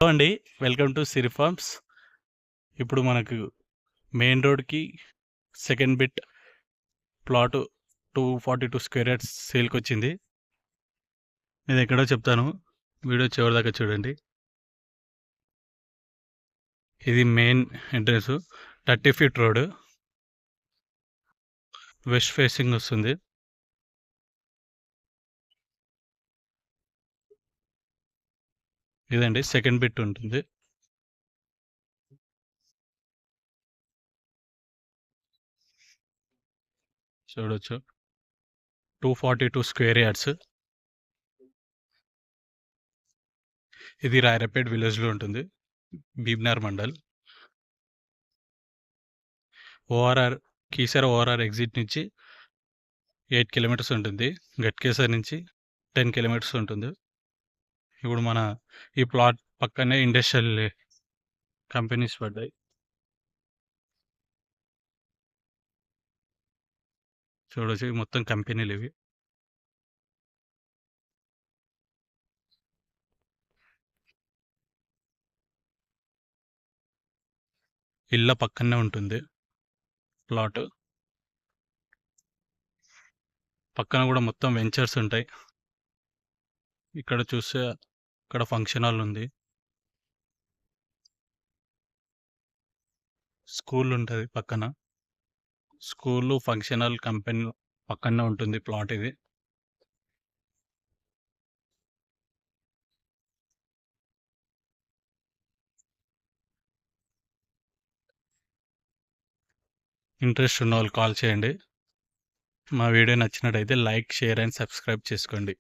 Hello అండి. Welcome to Siri farms. ఇప్పుడు మనకు మెయిన్ రోడ్‌కి second bit plot 242 square yards సేల్‌కొచ్చింది. ఇదెక్కడో చెప్తాను. వీడియో చివరి దాకా చూడండి. ఇది main entrance 30 feet road. West facing వస్తుంది. ఇదండి సెకండ్ బిట్ ఉంటుంది. చూడొచ్చు. 242 స్క్వేర్ యార్డ్స్. ఇది రాయరపేట్ విలేజ్‌లో ఉంటుంది. భీమ్నార్ మండల్. కీసర ఓఆర్ఆర్ ఎగ్జిట్ నుంచి 8 కిలోమీటర్స్ ఉంటుంది. గట్కేసర్ నుంచి 10 కిలోమీటర్స్ ఉంటుంది. ఇప్పుడు మన ఈ ప్లాట్ పక్కనే ఇండస్ట్రియల్ కంపెనీస్ పడ్డాయి. చూడొచ్చు, ఇవి మొత్తం కంపెనీలు ఇవి. ఇళ్ళ పక్కనే ఉంటుంది ప్లాట్. పక్కన కూడా మొత్తం వెంచర్స్ ఉంటాయి. ఇక్కడ చూస్తే ఇక్కడ ఫంక్షన్ హాల్ ఉంది. స్కూల్ ఉంటుంది పక్కన. స్కూలు, ఫంక్షన్ హాల్, కంపెనీ పక్కనే ఉంటుంది ప్లాట్ ఇది. ఇంట్రెస్ట్ ఉన్న వాళ్ళు కాల్ చేయండి. మా వీడియో నచ్చినట్టయితే లైక్, షేర్ అండ్ సబ్స్క్రైబ్ చేసుకోండి.